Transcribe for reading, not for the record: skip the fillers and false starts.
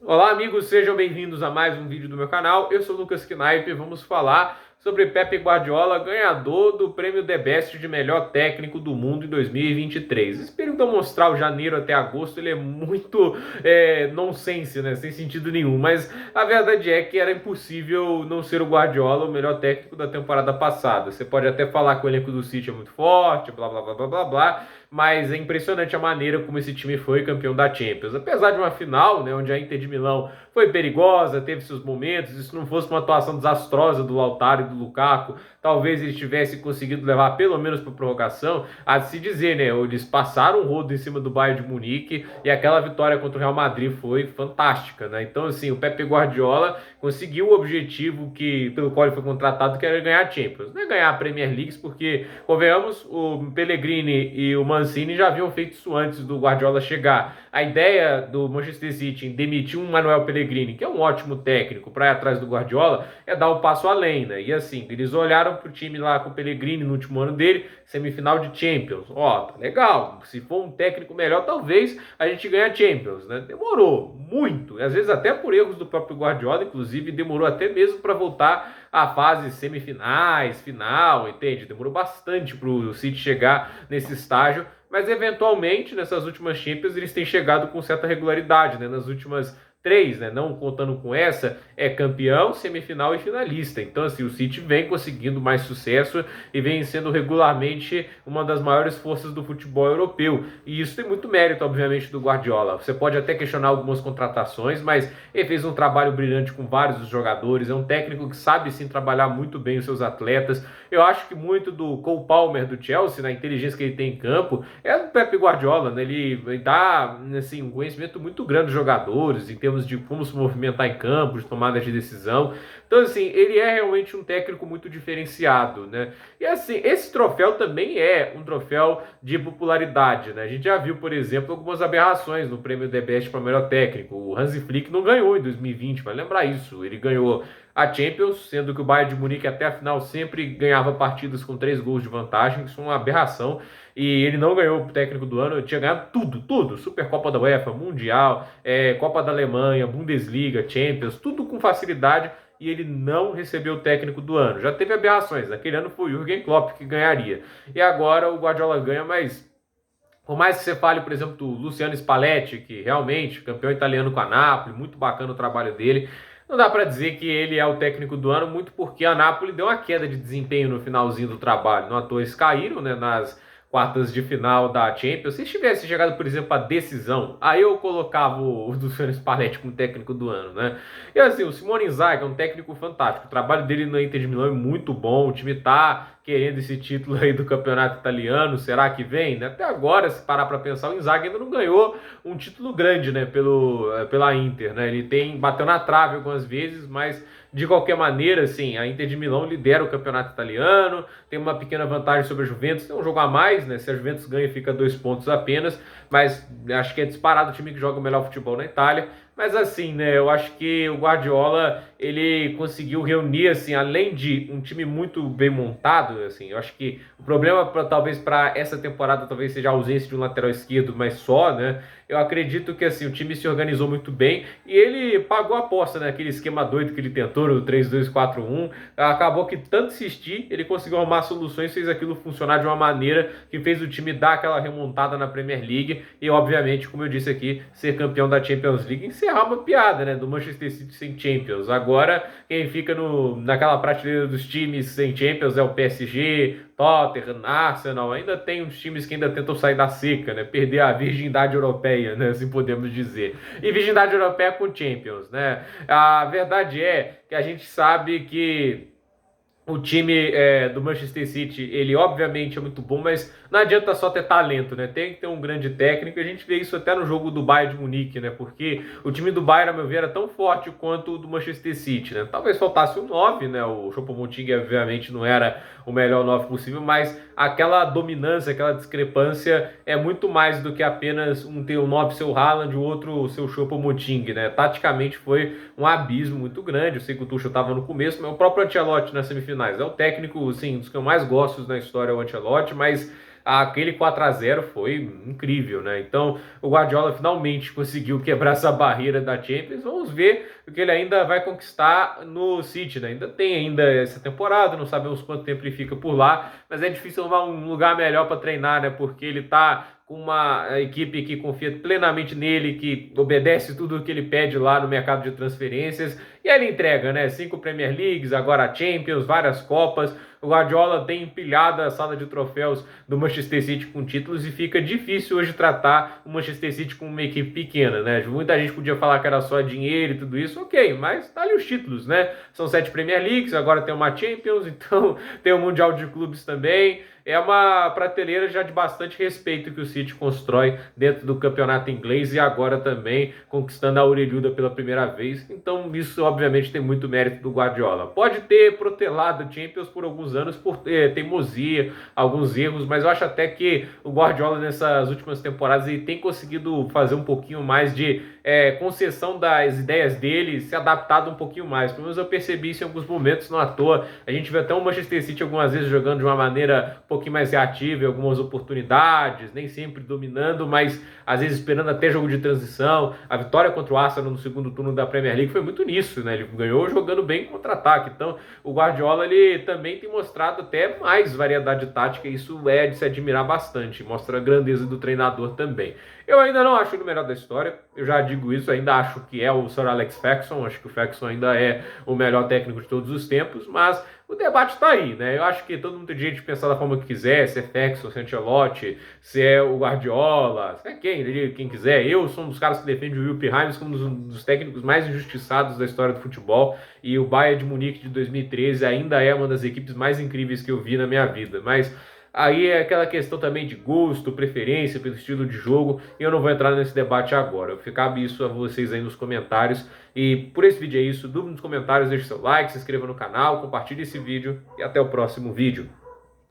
Olá, amigos, sejam bem-vindos a mais um vídeo do meu canal. Eu sou o Lucas Knaip e vamos falar sobre Pepe Guardiola, ganhador do prêmio The Best de melhor técnico do mundo em 2023. Esse período mostrar o janeiro até agosto ele é muito nonsense, né? Sem sentido nenhum. Mas a verdade é que era impossível não ser o Guardiola o melhor técnico da temporada passada. Você pode até falar que o elenco do City é muito forte, blá blá blá blá blá blá, mas é impressionante a maneira como esse time foi campeão da Champions. Apesar de uma final, né, onde a Inter de Milão foi perigosa, teve seus momentos, e se não fosse uma atuação desastrosa do Lautaro e do Lukaku, talvez eles tivessem conseguido levar pelo menos para prorrogação. A se dizer, né, eles passaram um rodo em cima do Bayern de Munique e aquela vitória contra o Real Madrid foi fantástica, né? Então, assim, o Pepe Guardiola conseguiu o objetivo pelo qual ele foi contratado, que era ganhar a Champions. Não é ganhar a Premier League, porque, convenhamos, o Pellegrini e o Mancini já haviam feito isso antes do Guardiola chegar. A ideia do Manchester City em demitir um Manuel Pellegrini, que é um ótimo técnico, para ir atrás do Guardiola, é dar um passo além, né? E assim, eles olharam pro time lá com o Pellegrini no último ano dele, semifinal de Champions. Ó, tá legal. Se for um técnico melhor, talvez a gente ganhe a Champions, né? Demorou muito, às vezes até por erros do próprio Guardiola, inclusive demorou até mesmo para voltar à fase semifinais, final, entende? Demorou bastante pro City chegar nesse estágio, mas eventualmente nessas últimas Champions eles têm chegado com certa regularidade, né? Nas últimas três, né? Não contando com essa, é campeão, semifinal e finalista. Então, assim, o City vem conseguindo mais sucesso e vem sendo regularmente uma das maiores forças do futebol europeu. E isso tem muito mérito, obviamente, do Guardiola. Você pode até questionar algumas contratações, mas ele fez um trabalho brilhante com vários dos jogadores. É um técnico que sabe sim trabalhar muito bem os seus atletas. Eu acho que muito do Cole Palmer do Chelsea, na inteligência que ele tem em campo, é do Pep Guardiola, né? Ele dá assim, um conhecimento muito grande dos jogadores, em termos de como se movimentar em campo, de tomada de decisão. Então, assim, ele é realmente um técnico muito diferenciado, né? E assim, esse troféu também é um troféu de popularidade, né? A gente já viu, por exemplo, algumas aberrações no prêmio The Best para melhor técnico. O Hansi Flick não ganhou em 2020, vai lembrar isso. Ele ganhou a Champions, sendo que o Bayern de Munique até a final sempre ganhava partidas com 3 gols de vantagem, isso é uma aberração. E ele não ganhou o técnico do ano, ele tinha ganhado tudo, tudo. Supercopa da UEFA, Mundial, Copa da Alemanha, Bundesliga, Champions, tudo com facilidade. E ele não recebeu o técnico do ano. Já teve aberrações, naquele ano foi o Jürgen Klopp que ganharia. E agora o Guardiola ganha, mas por mais que você fale, por exemplo, do Luciano Spalletti, que realmente campeão italiano com a Napoli, muito bacana o trabalho dele, não dá para dizer que ele é o técnico do ano, muito porque a Napoli deu uma queda de desempenho no finalzinho do trabalho. Não à toa eles caíram, né, nas quartas de final da Champions. Se tivesse chegado, por exemplo, à decisão, aí eu colocava o Luciano Spalletti como técnico do ano, né? E assim, o Simone Inzaghi é um técnico fantástico. O trabalho dele no Inter de Milão é muito bom. O time tá querendo esse título aí do campeonato italiano. Será que vem? Né? Até agora, se parar para pensar, o Inzaghi ainda não ganhou um título grande, né, pela Inter, né? Ele bateu na trave algumas vezes, mas de qualquer maneira, assim, a Inter de Milão lidera o campeonato italiano, tem uma pequena vantagem sobre a Juventus, tem um jogo a mais, né? Se a Juventus ganha, fica 2 pontos apenas, mas acho que é disparado o time que joga o melhor futebol na Itália. Mas assim, né, eu acho que o Guardiola, ele conseguiu reunir, assim, além de um time muito bem montado, assim, eu acho que o problema talvez para essa temporada talvez seja a ausência de um lateral esquerdo, mas só, né? Eu acredito que assim, o time se organizou muito bem e ele pagou a aposta, né? Aquele esquema doido que ele tentou, o 3-2-4-1. Acabou que tanto insistir, ele conseguiu arrumar soluções, fez aquilo funcionar de uma maneira que fez o time dar aquela remontada na Premier League e, obviamente, como eu disse aqui, ser campeão da Champions League, encerrar uma piada, né? Do Manchester City sem Champions. Agora, quem fica naquela prateleira dos times sem Champions é o PSG, Tottenham, Arsenal. Ainda tem uns times que ainda tentam sair da seca, né? Perder a virgindade europeia, né? Assim podemos dizer. E virgindade europeia com Champions, né? A verdade é que a gente sabe que o time do Manchester City, ele obviamente é muito bom, mas não adianta só ter talento, né? Tem que ter um grande técnico. A gente vê isso até no jogo do Bayern de Munique, né? Porque o time do Bayern, a meu ver, era tão forte quanto o do Manchester City, né? Talvez faltasse o 9, né? O Choupo-Moting, obviamente, não era o melhor 9 possível, mas aquela dominância, aquela discrepância é muito mais do que apenas um ter o 9 seu Haaland e o outro seu Choupo-Moting, né? Taticamente foi um abismo muito grande. Eu sei que o Tuchel estava no começo, mas o próprio Ancelotti na semifinal é o técnico, assim, dos que eu mais gosto na história, é o Ancelotti, mas aquele 4-0 foi incrível, né? Então o Guardiola finalmente conseguiu quebrar essa barreira da Champions. Vamos ver o que ele ainda vai conquistar no City, né? Ainda tem ainda essa temporada, não sabemos quanto tempo ele fica por lá, mas é difícil arrumar um lugar melhor para treinar, né? Porque ele tá com uma equipe que confia plenamente nele, que obedece tudo o que ele pede lá no mercado de transferências, e aí ele entrega, né? 5 Premier Leagues, agora a Champions, várias Copas. O Guardiola tem empilhado a sala de troféus do Manchester City com títulos e fica difícil hoje tratar o Manchester City como uma equipe pequena, né? Muita gente podia falar que era só dinheiro e tudo isso, ok, mas tá ali os títulos, né? São 7 Premier Leagues, agora tem uma Champions, então tem o Mundial de Clubes também. É uma prateleira já de bastante respeito que o City constrói dentro do campeonato inglês e agora também conquistando a orelhuda pela primeira vez. Então isso obviamente tem muito mérito do Guardiola. Pode ter protelado a Champions por alguns anos por teimosia, alguns erros, mas eu acho até que o Guardiola nessas últimas temporadas ele tem conseguido fazer um pouquinho mais de concessão das ideias dele, se adaptado um pouquinho mais. Pelo menos eu percebi isso em alguns momentos, não à toa. A gente vê até o Manchester City algumas vezes jogando de uma maneira um pouquinho mais reativa em algumas oportunidades, nem sempre dominando, mas às vezes esperando até jogo de transição. A vitória contra o Arsenal no segundo turno da Premier League foi muito nisso, né? Ele ganhou jogando bem contra-ataque. Então, o Guardiola ele também tem mostrado até mais variedade tática, e isso é de se admirar bastante, mostra a grandeza do treinador também. Eu ainda não acho ele o melhor da história, eu já digo isso, ainda acho que é o Sir Alex Ferguson, acho que o Ferguson ainda é o melhor técnico de todos os tempos, mas o debate está aí, né? Eu acho que todo mundo tem direito de pensar da forma que quiser, se é Ferguson, se é Ancelotti, se é o Guardiola, se é quem quiser. Eu sou um dos caras que defende o Jupp Heynckes como um dos técnicos mais injustiçados da história do futebol, e o Bayern de Munique de 2013 ainda é uma das equipes mais incríveis que eu vi na minha vida, mas aí é aquela questão também de gosto, preferência pelo estilo de jogo, e eu não vou entrar nesse debate agora. Cabe isso a vocês aí nos comentários. E por esse vídeo é isso. Dúvida nos comentários, deixe seu like, se inscreva no canal, compartilhe esse vídeo e até o próximo vídeo.